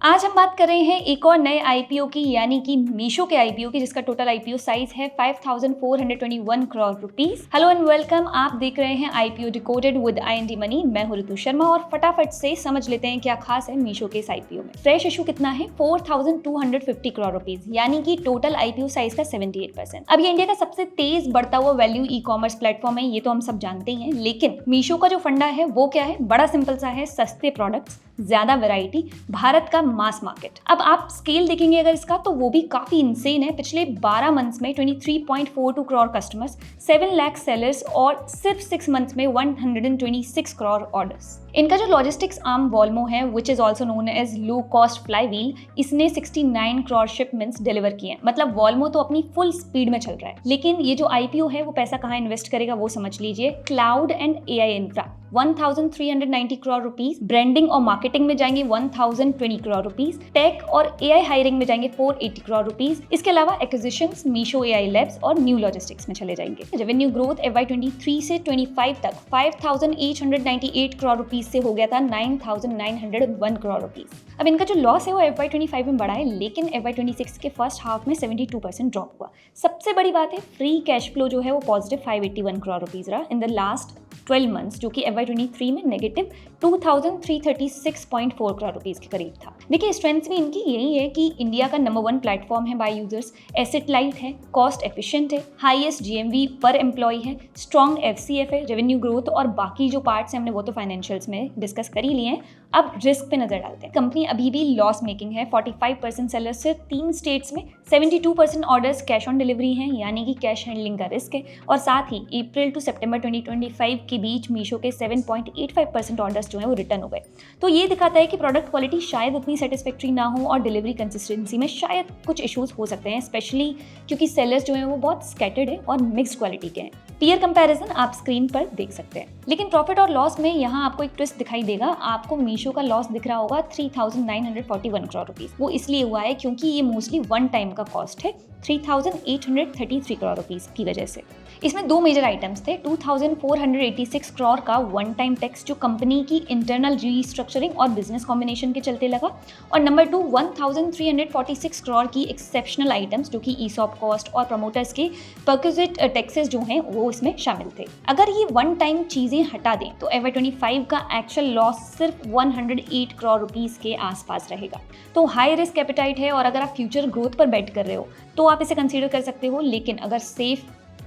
आज हम बात कर रहे हैं एक और नए आईपीओ की, यानी कि मीशो के आईपीओ की, जिसका टोटल आईपीओ साइज है 5,421 crore rupees. Hello and welcome, आप देख रहे हैं IPO decoded with IND money. मैं हूं ऋतु शर्मा और फटाफट से समझ लेते हैं क्या खास है मीशो के इस आईपीओ में। फ्रेश इशू कितना है? 4,250 करोड़ रुपीस, यानी कि टोटल आईपीओ साइज का 78%। अब ये इंडिया का सबसे तेज बढ़ता हुआ वैल्यू ई कॉमर्स प्लेटफॉर्म है, ये तो हम सब जानते ही हैं। लेकिन मीशो का जो फंडा है वो क्या है? बड़ा सिंपल सा है, सस्ते प्रोडक्ट्स, ज्यादा वैरायटी, भारत का मास मार्केट। अब आप स्केल देखेंगे अगर इसका, तो वो भी काफी इंसेन है। पिछले 12 मंथ्स में 23.42 करोड़ कस्टमर्स, 7 लाख सेलर्स और सिर्फ 6 मंथ्स में 126 करोड़ ऑर्डर्स। इनका जो लॉजिस्टिक्स आर्म वॉल्मो है, which is also known as low cost flywheel, इसने 69 करोड़ शिपमेंट्स डिलीवर किए हैं। मतलब वॉल्मो तो अपनी फुल स्पीड में चल रहा है। लेकिन ये जो आईपीओ है वो पैसा कहाँ इन्वेस्ट करेगा वो समझ लीजिए। Cloud and AI infra 1,390 crore rupees, branding और मार्केटिंग में जाएंगे 1,020 करोड़ रुपीस, टेक और एआई हायरिंग में जाएंगे 480 करोड़ रुपीस। इसके अलावा एक्विजिशंस, मीशो एआई लैब्स और न्यू लॉजिस्टिक्स में चले जाएंगे। रेवेन्यू ग्रोथ FY23 से 25 तक 5,898 करोड़ रुपीस से हो गया था 9,901 करोड़ रुपीस। अब इनका जो लॉस है वो FY25 में बढ़ा है, लेकिन FY26 के फर्स्ट हाफ में 72% ड्रॉप हुआ। सबसे बड़ी बात है, फ्री कैश फ्लो जो है वो पॉजिटिव 581 करोड़ रुपीस रहा इन द लास्ट 12 मंथ्स, जो कि FY23 में नेगेटिव 2,336.4 करोड़ रुपीस के करीब था। देखिए, स्ट्रेंथ्स भी इनकी यही है कि इंडिया का नंबर 1 प्लेटफॉर्म है बाय यूजर्स, एसेट लाइट है, कॉस्ट एफिशिएंट है, हाईएस्ट जीएमवी पर एम्प्लॉय है, स्ट्रॉन्ग एफसीएफ है, रेवेन्यू ग्रोथ और बाकी जो पार्ट्स हैं हमने वो तो फाइनेंशियल्स में डिस्कस कर ही लिए हैं। अब रिस्क पे नजर डालते हैं। कंपनी अभी भी लॉस मेकिंग है। 45% सेलर्स से 3 स्टेट्स में, 72% ऑर्डर्स कैश ऑन डिलीवरी हैं, यानी कि कैश हैंडलिंग का रिस्क है। और साथ ही अप्रैल टू सितंबर 2025 के बीच मीशो के 7.85% ऑर्डर्स जो हैं वो रिटर्न हो गए। तो ये दिखाता है कि प्रोडक्ट क्वालिटी शायद उतनी सेटिस्फैक्ट्री ना हो और डिलीवरी कंसिस्टेंसी में शायद कुछ इश्यूज हो सकते हैं, स्पेशली क्योंकि सेलर्स जो हैं वो बहुत स्कैटर्ड है और मिक्स्ड क्वालिटी के हैं। पीयर कंपैरिजन आप स्क्रीन पर देख सकते हैं। लेकिन प्रॉफिट और लॉस में यहाँ आपको एक ट्विस्ट दिखाई देगा। आपको मीशो का लॉस दिख रहा होगा 3,941 करोड़ रुपीस। वो इसलिए हुआ है क्योंकि ये मोस्टली वन टाइम का कॉस्ट है 3,833 करोड़ रुपीस की वजह से। इसमें 2 मेजर आइटम्स थे। 2,486 करोड़ का वन टाइम टैक्स जो कंपनी की इंटरनल रीस्ट्रक्चरिंग और बिजनेस कॉम्बिनेशन के चलते लगा, और नंबर 2 1,346 करोड़ की एक्सेप्शनल आइटम्स जो कि ईसॉप कॉस्ट और प्रमोटर्स के परक्विजिट टैक्सेस जो हैं वो इसमें शामिल थे। अगर ये वन टाइम चीजें हटा दें तो FY25 का एक्चुअल लॉस सिर्फ 108 करोड़ रुपीस के आसपास रहेगा। तो हाई रिस्क एपेटाइट है, और अगर आप फ्यूचर ग्रोथ पर बेट कर रहे हो तो आप इसे कंसीडर कर सकते हो। लेकिन अगर सेफ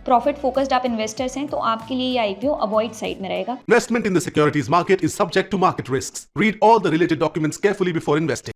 प्रॉफिट फोकस्ड आप इन्वेस्टर्स हैं तो आपके लिए ये आईपीओ अवॉइड साइड में रहेगा। Investment in the securities market is subject to market risks. Read all the related documents carefully before investing.